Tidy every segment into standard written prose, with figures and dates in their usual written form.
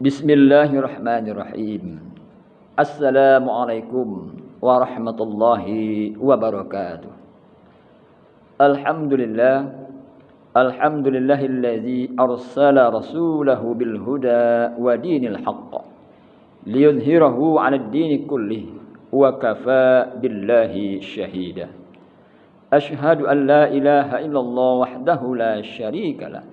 Bismillahirrahmanirrahim. Assalamualaikum warahmatullahi wabarakatuh. Alhamdulillah. Alhamdulillahilladzi arsala rasulahu bil huda wa dinil haqq liyudhhirahu 'alad dini kullih wa kafa billahi shahida. Ashhadu an la ilaha illallah wahdahu la syarika lah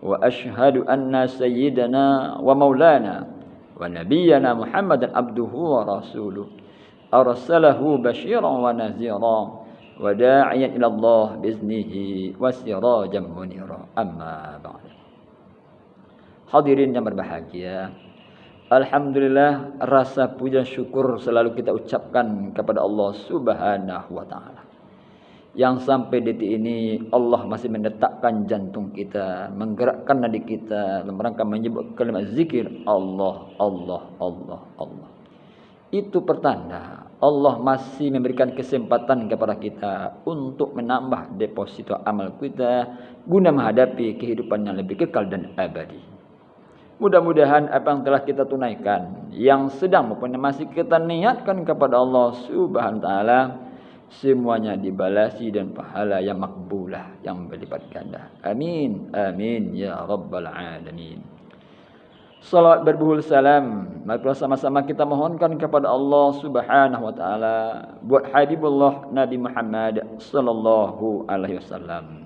wa ashhadu anna sayyidana wa maulana wa nabiyyana Muhammadan abduhu wa rasuluh arsalahu basyiran wa nadhira wa da'iyan ila Allah biznihi wa sirajan munira. Amma ba'd. Hadirin yang berbahagia, alhamdulillah, rasa puja syukur selalu kita ucapkan kepada Allah Subhanahu wa taala. Yang sampai detik ini Allah masih mendetakkan jantung kita, menggerakkan nadi kita dalam rangka menyebut kalimat zikir Allah, Allah, Allah, Allah. Itu pertanda Allah masih memberikan kesempatan kepada kita untuk menambah deposito amal kita guna menghadapi kehidupan yang lebih kekal dan abadi. Mudah-mudahan apa yang telah kita tunaikan, yang sedang maupun yang masih kita niatkan kepada Allah Subhanahu wa taala, semuanya dibalasi dan pahala yang makbulah, yang berlipat ganda. Amin, amin ya rabbal alamin. Salawat berbuhul salam, mari bersama-sama kita mohonkan kepada Allah Subhanahu wa taala buat Habibullah Nabi Muhammad sallallahu alaihi wasallam.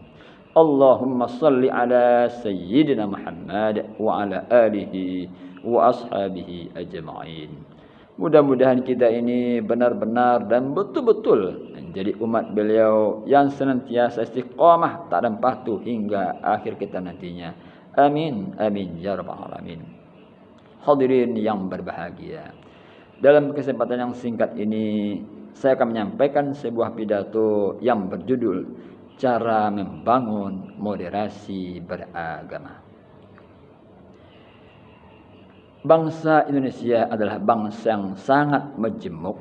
Allahumma salli ala sayyidina Muhammad wa ala alihi wa ashabihi ajma'in. Mudah-mudahan kita ini benar-benar dan betul-betul menjadi umat beliau yang senantiasa istiqamah tak dan patuh hingga akhir kita nantinya. Amin, amin ya rabbal alamin. Hadirin yang berbahagia, dalam kesempatan yang singkat ini saya akan menyampaikan sebuah pidato yang berjudul Cara Membangun Moderasi Beragama. Bangsa Indonesia adalah bangsa yang sangat majemuk,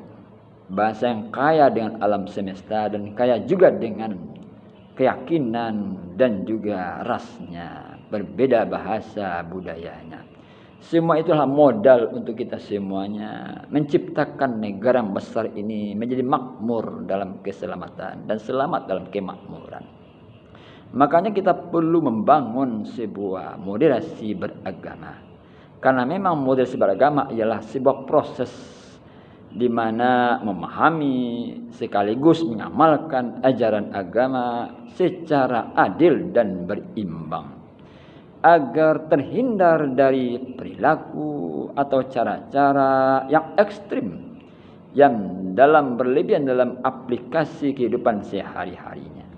bangsa yang kaya dengan alam semesta dan kaya juga dengan keyakinan dan juga rasnya, berbeda bahasa budayanya. Semua itulah modal untuk kita semuanya menciptakan negara yang besar ini menjadi makmur dalam keselamatan dan selamat dalam kemakmuran. Makanya kita perlu membangun sebuah moderasi beragama. Karena memang moderasi beragama ialah sebuah proses di mana memahami sekaligus mengamalkan ajaran agama secara adil dan berimbang, agar terhindar dari perilaku atau cara-cara yang ekstrim yang dalam berlebihan dalam aplikasi kehidupan sehari-harinya.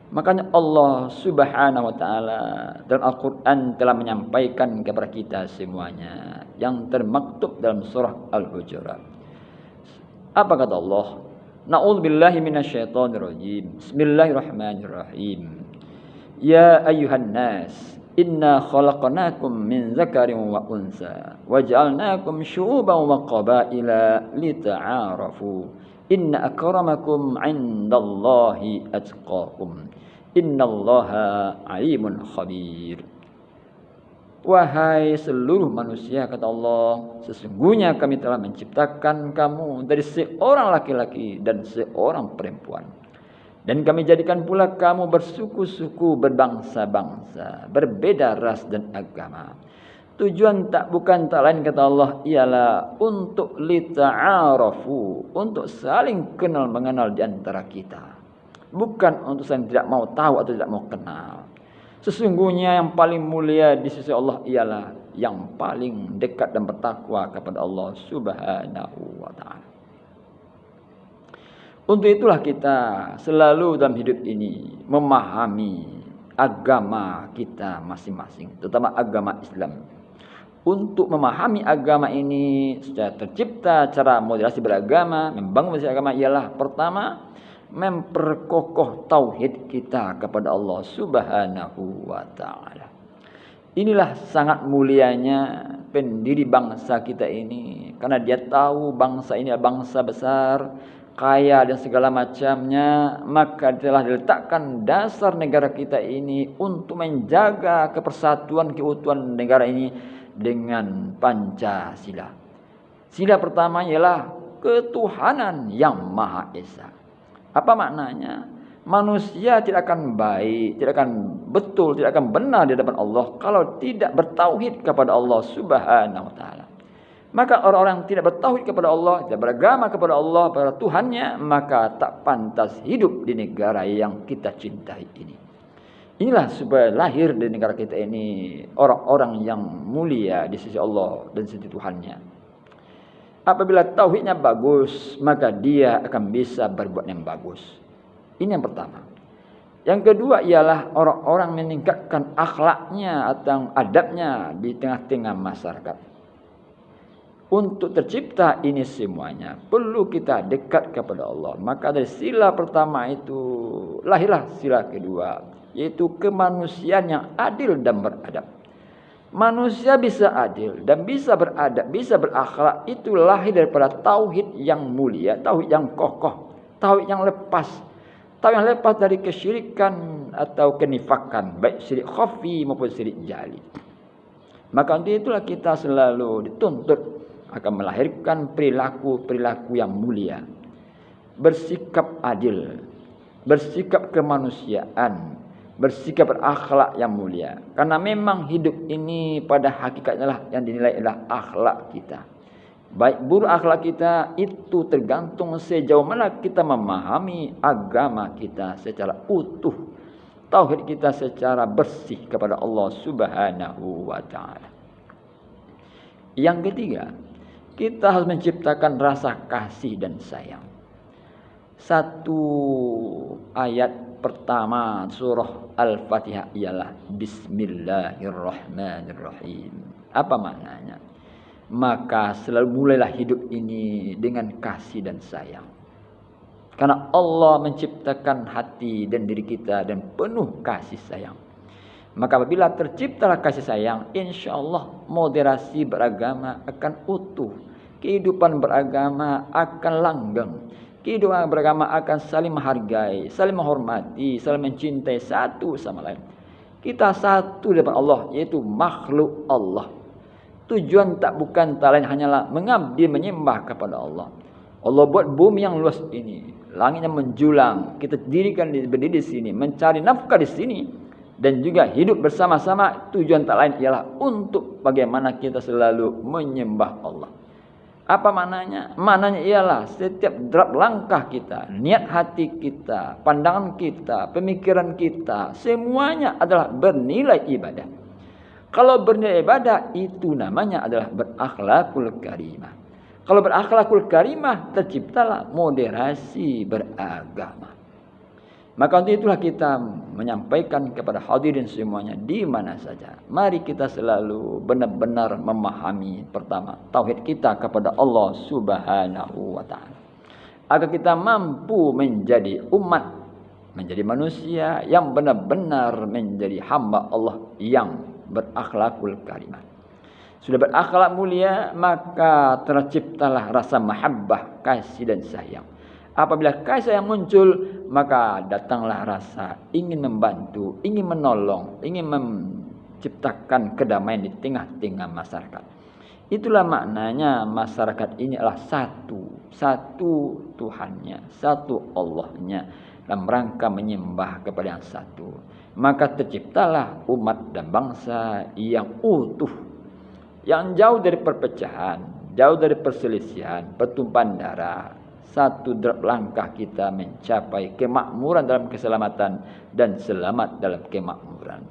Makanya Allah Subhanahu wa taala dalam Al-Qur'an telah menyampaikan kepada kita semuanya yang termaktub dalam surah Al-Hujurat. Apa kata Allah? Na'udzubillahi minasyaitonir rajim. Bismillahirrahmanirrahim. Ya ayyuhan nas, inna khalaqnakum min dzakarin wa unsa waja'alnakum syu'uban wa qabaila lita'arafu. Inna akramakum 'indallahi atqakum. Innallaha 'alimun khabir. Wahai seluruh manusia, kata Allah, sesungguhnya kami telah menciptakan kamu dari seorang laki-laki dan seorang perempuan. Dan kami jadikan pula kamu bersuku-suku, berbangsa-bangsa, berbeda ras dan agama. Tujuan bukan tak lain, kata Allah, ialah untuk lita'arafu, untuk saling kenal mengenal di antara kita. Bukan untuk saling tidak mau tahu atau tidak mau kenal. Sesungguhnya yang paling mulia di sisi Allah ialah yang paling dekat dan bertakwa kepada Allah Subhanahu wa taala. Untuk itulah kita selalu dalam hidup ini memahami agama kita masing-masing, terutama agama Islam. Untuk memahami agama ini secara tercipta, cara moderasi beragama, membangun moderasi agama ialah pertama, memperkokoh tauhid kita kepada Allah Subhanahu wa taala. Inilah sangat mulianya pendiri bangsa kita ini, karena dia tahu bangsa ini adalah bangsa besar, kaya dan segala macamnya, maka telah diletakkan dasar negara kita ini untuk menjaga kepersatuan keutuhan negara ini dengan Pancasila. Sila pertama ialah ketuhanan yang Maha Esa. Apa maknanya? Manusia tidak akan baik, tidak akan betul, tidak akan benar di hadapan Allah kalau tidak bertauhid kepada Allah Subhanahu wa taala. Maka orang-orang yang tidak bertauhid kepada Allah, tidak beragama kepada Allah, kepada Tuhannya, maka tak pantas hidup di negara yang kita cintai ini. Inilah supaya lahir di negara kita ini orang-orang yang mulia di sisi Allah dan sisi Tuhannya. Apabila tauhidnya bagus, maka dia akan bisa berbuat yang bagus. Ini yang pertama. Yang kedua ialah orang-orang meningkatkan akhlaknya atau adabnya di tengah-tengah masyarakat. Untuk tercipta ini semuanya perlu kita dekat kepada Allah. Maka dari sila pertama itu lahirlah sila kedua, yaitu kemanusiaan yang adil dan beradab. Manusia bisa adil dan bisa beradab, bisa berakhlak, itu lahir daripada tauhid yang mulia, tauhid yang kokoh, tauhid yang lepas. Tauhid yang lepas dari kesyirikan atau kenifakan, baik syirik khafi maupun syirik jali. Maka untuk itulah kita selalu dituntut akan melahirkan perilaku-perilaku yang mulia, bersikap adil, bersikap kemanusiaan, bersikap berakhlak yang mulia. Karena memang hidup ini pada hakikatnya lah yang dinilai adalah akhlak kita. Baik buruk akhlak kita itu tergantung sejauh mana kita memahami agama kita secara utuh, tauhid kita secara bersih kepada Allah Subhanahu wa taala. Yang ketiga, kita harus menciptakan rasa kasih dan sayang. Satu ayat pertama surah Al-Fatihah ialah Bismillahirrahmanirrahim. Apa maknanya? Maka selalu mulailah hidup ini dengan kasih dan sayang. Karena Allah menciptakan hati dan diri kita dan penuh kasih sayang. Maka apabila terciptalah kasih sayang, insya Allah moderasi beragama akan utuh. Kehidupan beragama akan langgeng. Kehidupan beragama akan saling menghargai, saling menghormati, saling mencintai satu sama lain. Kita satu di depan Allah, yaitu makhluk Allah. Tujuan tak bukan tak lain hanyalah mengabdi menyembah kepada Allah. Allah buat bumi yang luas ini, langitnya menjulang, kita dirikan berdiri di sini, mencari nafkah di sini, dan juga hidup bersama-sama. Tujuan tak lain ialah untuk bagaimana kita selalu menyembah Allah. Apa maknanya? Maknanya ialah setiap derap langkah kita, niat hati kita, pandangan kita, pemikiran kita, semuanya adalah bernilai ibadah. Kalau bernilai ibadah itu namanya adalah berakhlakul karimah. Kalau berakhlakul karimah terciptalah moderasi beragama. Maka untuk itulah kita menyampaikan kepada hadirin semuanya di mana saja. Mari kita selalu benar-benar memahami pertama tauhid kita kepada Allah Subhanahu wa taala. Agar kita mampu menjadi umat, menjadi manusia yang benar-benar menjadi hamba Allah yang berakhlakul karimah. Sudah berakhlak mulia, maka terciptalah rasa mahabbah, kasih dan sayang. Apabila kasih sayang muncul, maka datanglah rasa ingin membantu, ingin menolong, ingin menciptakan kedamaian di tengah-tengah masyarakat. Itulah maknanya masyarakat ini adalah satu Tuhannya, satu Allahnya, dalam rangka menyembah kepada yang satu. Maka terciptalah umat dan bangsa yang utuh, yang jauh dari perpecahan, jauh dari perselisihan, pertumpahan darah. Satu derap langkah kita mencapai kemakmuran dalam keselamatan dan selamat dalam kemakmuran.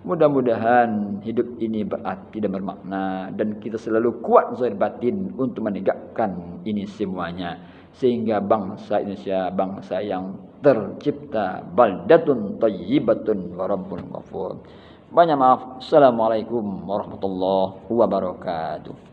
Mudah-mudahan hidup ini berarti dan bermakna, dan kita selalu kuat zahir batin untuk menegakkan ini semuanya, sehingga bangsa Indonesia bangsa yang tercipta, baldatun thayyibatun wa rabbun ghafur. Banyak maaf. Assalamualaikum warahmatullahi wabarakatuh.